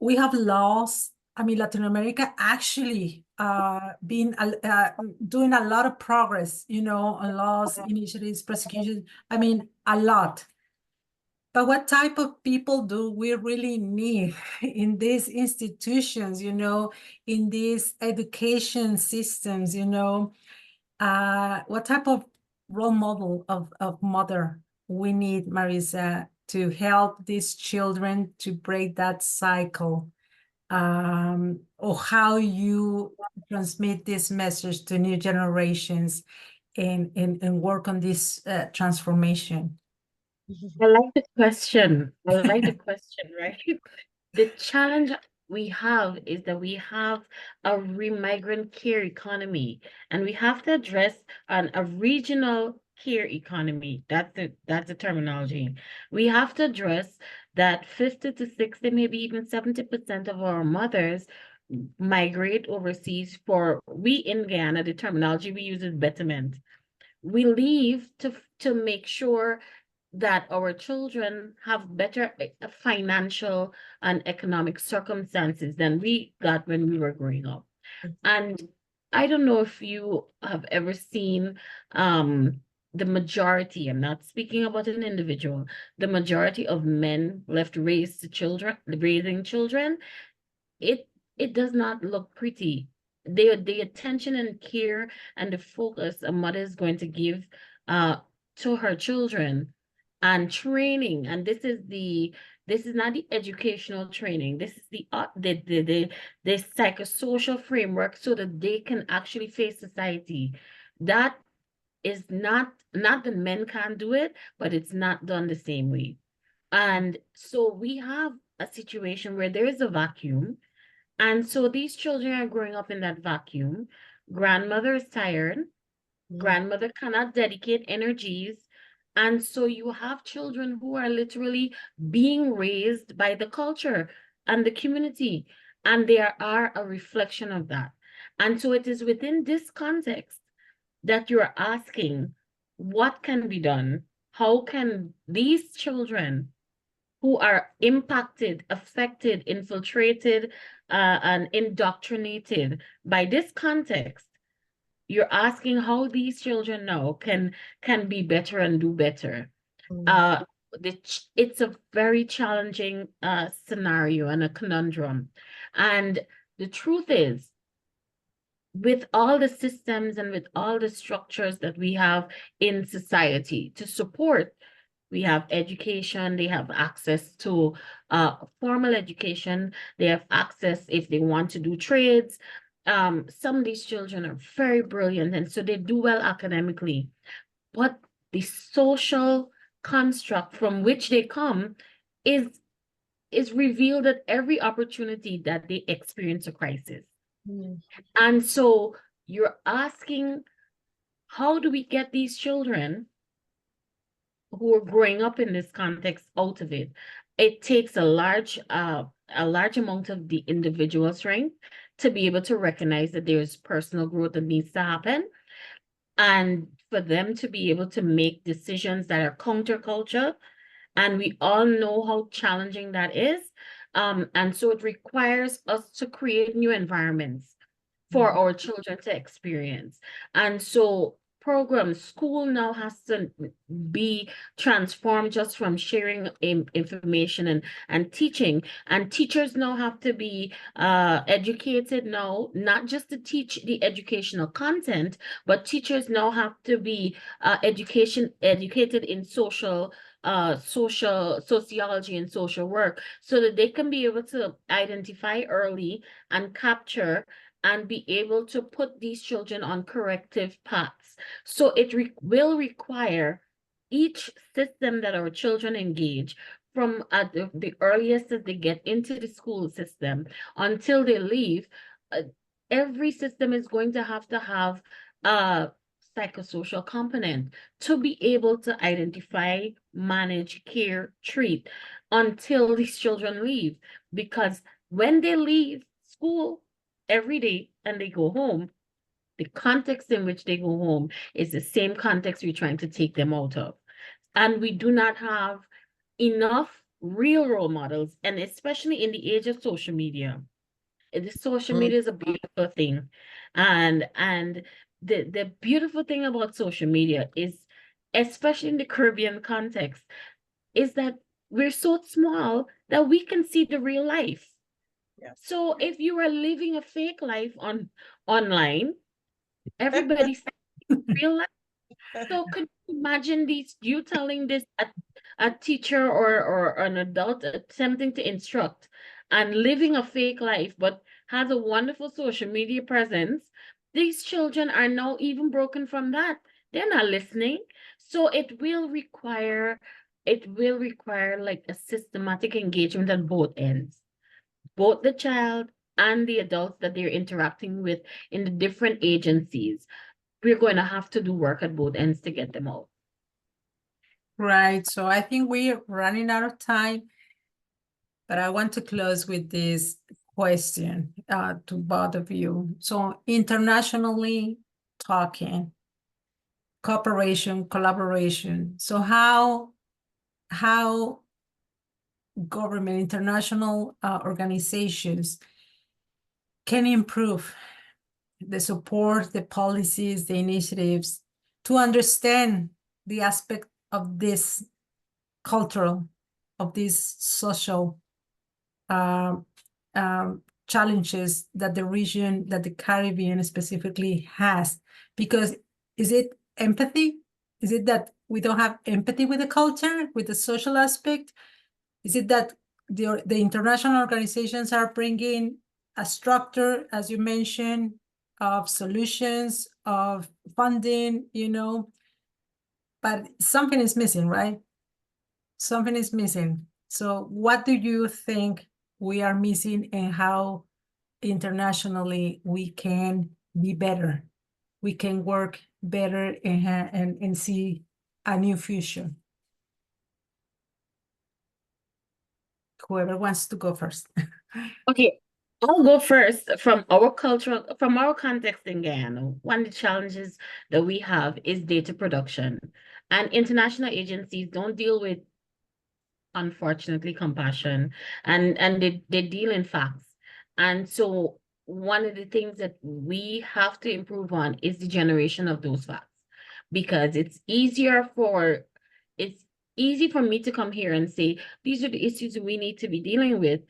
Speaker 1: we have laws. I mean, Latin America actually been doing a lot of progress, you know, on laws, initiatives, prosecution. I mean, a lot. But what type of people do we really need in these institutions, you know, in these education systems, you know? What type of role model of mother we need, Marissa, to help these children to break that cycle? Or how you transmit this message to new generations and work on this transformation?
Speaker 3: I like the question. I like the question, right? The challenge we have is that we have a migrant care economy, and we have to address a regional care economy. That's the terminology. We have to address that 50 to 60, maybe even 70% of our mothers migrate overseas for, we in Guyana, the terminology we use is betterment. We leave to make sure that our children have better financial and economic circumstances than we got when we were growing up. And I don't know if you have ever seen the majority, I'm not speaking about an individual, the majority of men left raising children, it does not look pretty. The attention and care and the focus a mother is going to give to her children and training, and this is not the educational training, this is the psychosocial framework so that they can actually face society. That is not that men can't do it, but it's not done the same way. And so we have a situation where there is a vacuum. And so these children are growing up in that vacuum. Grandmother is tired. Grandmother cannot dedicate energies. And so you have children who are literally being raised by the culture and the community. And they are a reflection of that. And so it is within this context that you're asking, what can be done? How can these children who are impacted, affected, infiltrated, and indoctrinated by this context, you're asking how these children now can be better and do better. It's a very challenging scenario and a conundrum. And the truth is, with all the systems and with all the structures that we have in society to support, we have education, they have access to formal education, they have access if they want to do trades. Some of these children are very brilliant, and so they do well academically. But the social construct from which they come is revealed at every opportunity that they experience a crisis. And so you're asking, how do we get these children who are growing up in this context out of it? It takes a large amount of the individual strength to be able to recognize that there's personal growth that needs to happen, and for them to be able to make decisions that are counterculture. And we all know how challenging that is. And so it requires us to create new environments for our children to experience. And so programs, school now has to be transformed just from sharing information and teaching. And teachers now have to be educated now, not just to teach the educational content, but teachers now have to be educated in sociology and social work, so that they can be able to identify early and capture and be able to put these children on corrective paths. So it will require each system that our children engage from the earliest that they get into the school system until they leave. Every system is going to have a psychosocial component to be able to identify, manage, care, treat until these children leave. Because when they leave school every day and they go home, the context in which they go home is the same context we're trying to take them out of. And we do not have enough real role models, and especially in the age of social media. The social media is a beautiful thing. And the beautiful thing about social media is, especially in the Caribbean context, is that we're so small that we can see the real life.
Speaker 2: Yes.
Speaker 3: So if you are living a fake life online, everybody sees real life. So could you imagine you telling this a teacher or an adult attempting to instruct and living a fake life, but has a wonderful social media presence? These children are now even broken from that. They're not listening. So it will require like a systematic engagement on both ends, both the child and the adults that they're interacting with in the different agencies. We're going to have to do work at both ends to get them out.
Speaker 1: Right. So I think we're running out of time, but I want to close with this question to both of you. So internationally talking, cooperation, collaboration. So how government, international organizations can improve the support, the policies, the initiatives to understand the aspect of this cultural, of these social challenges that the region, that the Caribbean specifically has? Because is it empathy? Is it that we don't have empathy with the culture, with the social aspect? Is it that the international organizations are bringing a structure, as you mentioned, of solutions, of funding, but something is missing, right? Something is missing. So what do you think we are missing, and how internationally we can be better? We can work better and see a new future. Whoever wants to go first.
Speaker 3: Okay, I'll go first. From our context in Guyana, one of the challenges that we have is data production. And international agencies don't deal with, unfortunately, compassion, and they deal in facts. And so one of the things that we have to improve on is the generation of those facts, because it's easy for me to come here and say, these are the issues we need to be dealing with.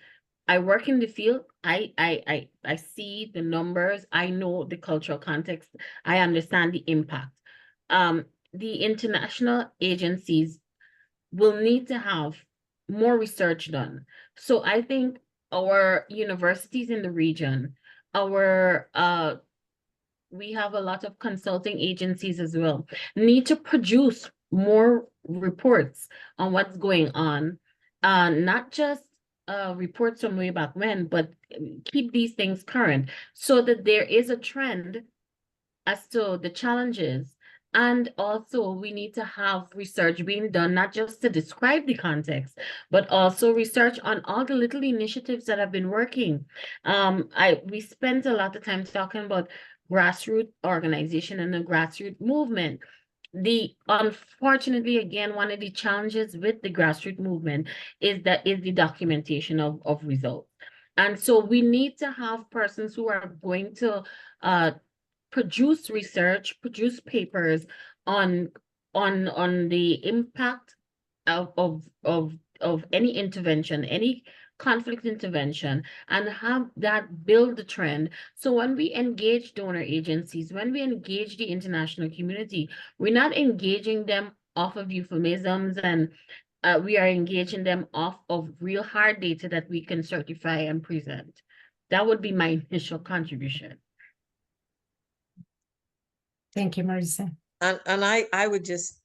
Speaker 3: I work in the field. I see the numbers. I know the cultural context. I understand the impact. The international agencies will need to have more research done. So I think our universities in the region, we have a lot of consulting agencies as well, need to produce more reports on what's going on, not just reports from way back when, but keep these things current so that there is a trend as to the challenges. And also we need to have research being done, not just to describe the context, but also research on all the little initiatives that have been working. We spent a lot of time talking about grassroots organization and the grassroots movement. Unfortunately, again, one of the challenges with the grassroots movement is the documentation of results. And so we need to have persons who are going to produce research, produce papers on the impact of any intervention, any conflict intervention, and have that build the trend. So when we engage donor agencies, when we engage the international community, we're not engaging them off of euphemisms, and we are engaging them off of real hard data that we can certify and present. That would be my initial contribution.
Speaker 1: Thank you, Marissa.
Speaker 2: And I would just,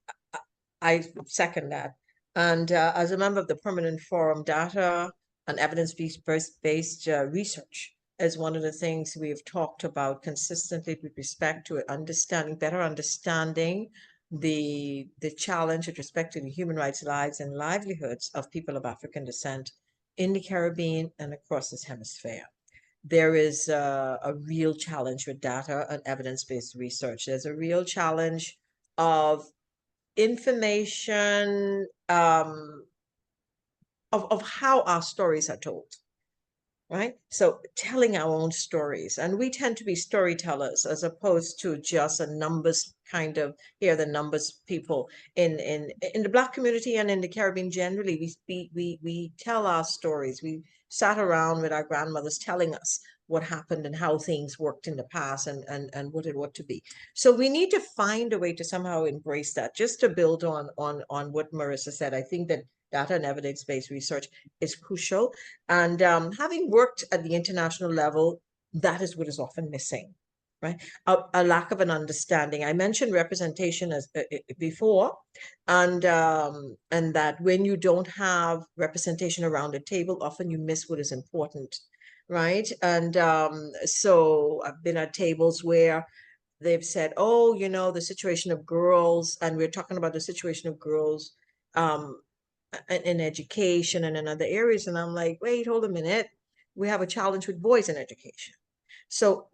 Speaker 2: I second that. And as a member of the Permanent Forum, data and evidence-based research is one of the things we have talked about consistently with respect to better understanding the challenge with respect to the human rights, lives, and livelihoods of people of African descent in the Caribbean and across this hemisphere. There is a real challenge with data and evidence-based research. There's a real challenge of information of how our stories are told, right? So telling our own stories, and we tend to be storytellers as opposed to just a numbers kind of, here are the numbers people in the Black community and in the Caribbean generally. We tell our stories. We sat around with our grandmothers telling us what happened and how things worked in the past and what it ought to be. So we need to find a way to somehow embrace that. Just to build on what Marissa said, I think that data and evidence-based research is crucial. And having worked at the international level, that is what is often missing, right? A lack of an understanding. I mentioned representation as before, and that when you don't have representation around a table, often you miss what is important, right? And so I've been at tables where they've said, oh, the situation of girls, and we're talking about the situation of girls in education and in other areas. And I'm like, wait, hold a minute. We have a challenge with boys in education. So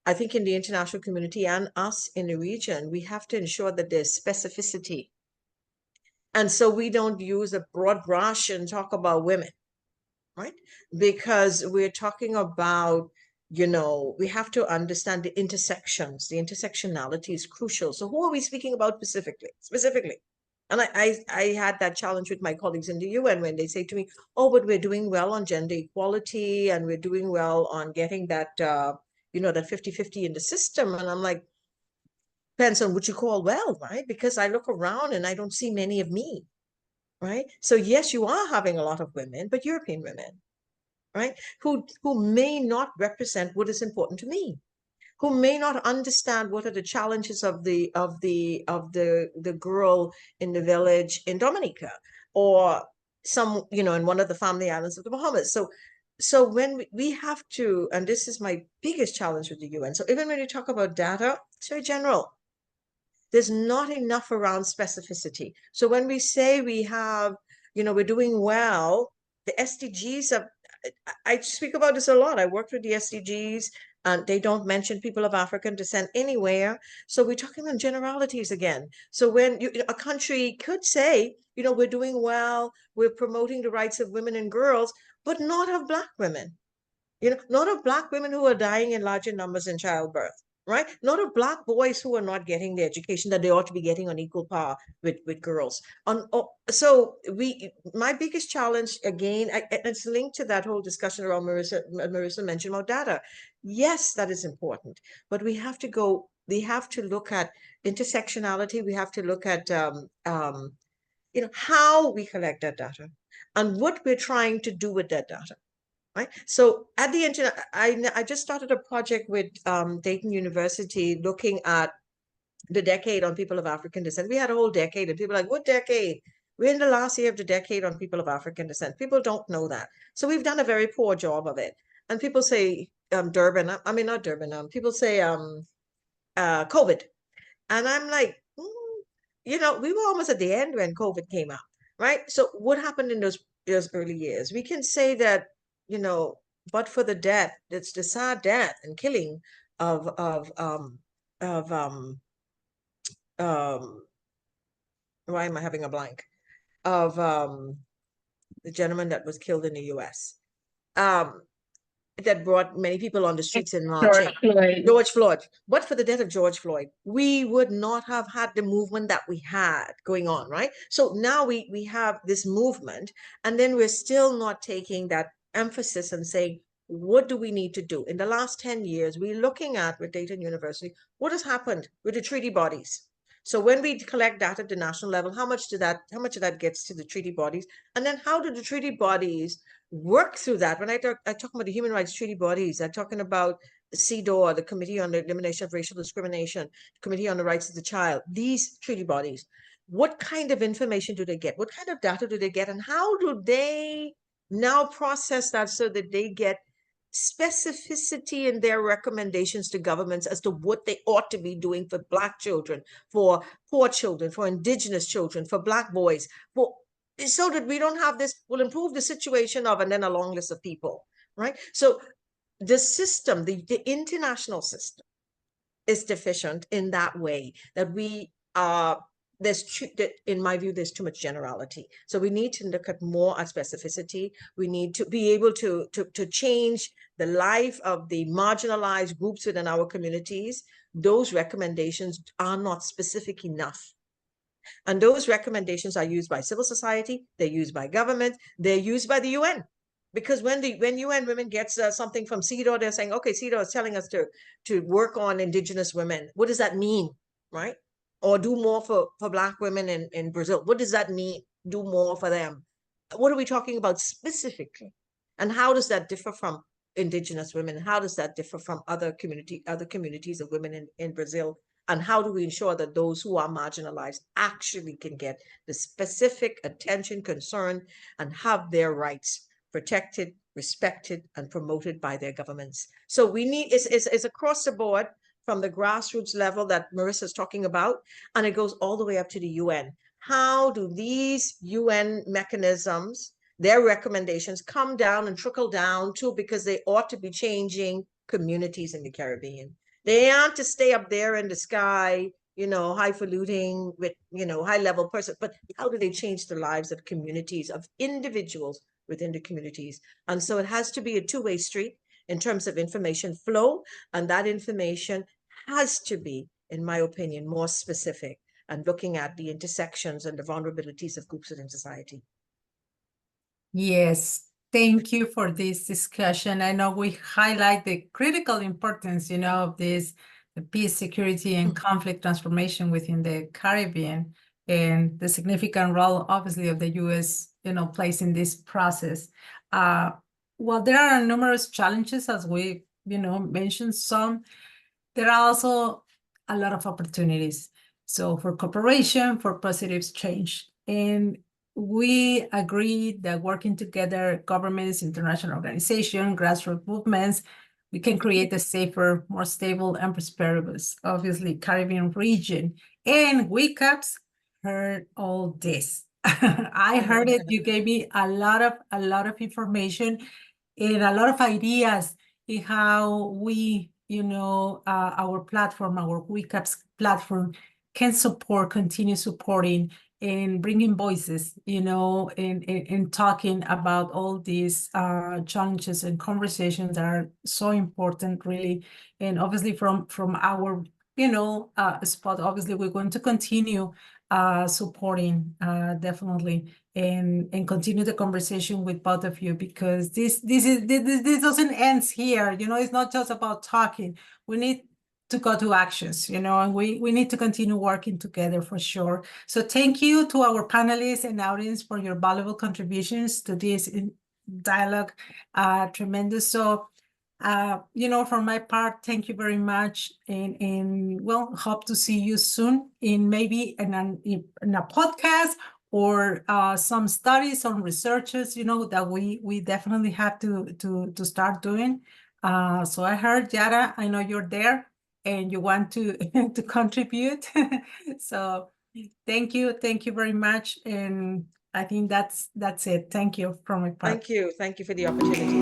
Speaker 2: I think in the international community and us in the region, we have to ensure that there's specificity. And so we don't use a broad brush and talk about women, right? Because we're talking about You know, we have to understand the intersections. The intersectionality is crucial. So who are we speaking about specifically? And I had that challenge with my colleagues in the UN when they say to me, oh, but we're doing well on gender equality and we're doing well on getting that, you know, that 50-50 in the system. And I'm like, depends on what you call well, right? Because I look around and I don't see many of me, right? So yes, you are having a lot of women, but European women, right? Who may not represent what is important to me, who may not understand what are the challenges of the girl in the village in Dominica, or some, you know, in one of the family islands of the Bahamas. So when we have to, and this is my biggest challenge with the UN. So even when you talk about data, it's very general. There's not enough around specificity. So when we say we have, you know, we're doing well, the SDGs are, I speak about this a lot. I worked with the SDGs and they don't mention people of African descent anywhere. So we're talking in generalities again. So when a country could say, you know, we're doing well, we're promoting the rights of women and girls, but not of Black women, you know, not of Black women who are dying in larger numbers in childbirth, right? Not of Black boys who are not getting the education that they ought to be getting on equal par with girls. So my biggest challenge, again, it's linked to that whole discussion around Marissa mentioned about data. Yes, that is important, but we have to look at intersectionality. We have to look at, you know, how we collect that data and what we're trying to do with that data. Right. So at the internet, I just started a project with Dayton University looking at the decade on people of African descent. We had a whole decade and people are like, what decade? We're in the last year of the decade on people of African descent. People don't know that. So we've done a very poor job of it. And people say Durban, I mean, not Durban, people say COVID. And I'm like, you know, we were almost at the end when COVID came out, right? So what happened in those early years? We can say that, you know, but for the death, it's the sad death and killing of why am I having a blank? Of the gentleman that was killed in the US. That brought many people on the streets in marching. George Floyd. But for the death of George Floyd, we would not have had the movement that we had going on, right? So now we have this movement, and then we're still not taking that emphasis and saying, what do we need to do? In the last 10 years, we're looking at, with Dayton University, what has happened with the treaty bodies? So when we collect data at the national level, how much of that gets to the treaty bodies? And then how do the treaty bodies work through that? When I talk about the human rights treaty bodies, I'm talking about the CEDAW, the Committee on the Elimination of Racial Discrimination, Committee on the Rights of the Child, these treaty bodies, what kind of information do they get? What kind of data do they get? And how do they now process that so that they get specificity in their recommendations to governments as to what they ought to be doing for Black children, for poor children, for Indigenous children, for Black boys, so that we don't have this, will improve the situation of, and then a long list of people, right? So the system, the international system is deficient in that way, that we are, in my view, there's too much generality. So we need to look at more at specificity. We need to be able to change the life of the marginalized groups within our communities. Those recommendations are not specific enough. And those recommendations are used by civil society, they're used by government, they're used by the UN. Because when UN Women gets something from CEDAW, they're saying, okay, CEDAW is telling us to work on Indigenous women. What does that mean, right? Or do more for Black women in Brazil. What does that mean? Do more for them. What are we talking about specifically? And how does that differ from Indigenous women? How does that differ from other communities of women in Brazil? And how do we ensure that those who are marginalized actually can get the specific attention, concern, and have their rights protected, respected, and promoted by their governments? So we need, it's across the board, from the grassroots level that Marissa is talking about, and it goes all the way up to the UN. How do these UN mechanisms, their recommendations, come down and trickle down to, because they ought to be changing communities in the Caribbean. They aren't to stay up there in the sky, you know, highfalutin with, you know, high level person, but how do they change the lives of communities, of individuals within the communities? And so it has to be a two-way street. in terms of information flow, and that information has to be, in my opinion, more specific and looking at the intersections and the vulnerabilities of groups within society.
Speaker 1: Yes, thank you for this discussion. I know we highlight the critical importance, of this, the peace, security, and conflict transformation within the Caribbean, and the significant role, obviously, of the U.S., plays in this process. While there are numerous challenges, as we, mentioned some, there are also a lot of opportunities. So for cooperation, for positive change. And we agree that working together, governments, international organizations, grassroots movements, we can create a safer, more stable, and prosperous, obviously, Caribbean region. And WCAPS heard all this. I heard it. You gave me a lot of information and a lot of ideas in how we, our platform, our WCAPS platform, can continue supporting and bringing voices, and talking about all these challenges and conversations that are so important, really. And obviously from our, spot, obviously we're going to continue supporting definitely and continue the conversation with both of you, because this doesn't end here. It's not just about talking. We need to go to actions, and we need to continue working together for sure. So thank you to our panelists and audience for your valuable contributions to this dialogue. Tremendous. So, from my part, thank you very much, and well, hope to see you soon in maybe in a podcast or some studies, some researches, that we definitely have to start doing. So I heard, Yara, I know you're there and you want to to contribute. So thank you very much, and I think that's it. Thank you from my part.
Speaker 2: Thank you for the opportunity.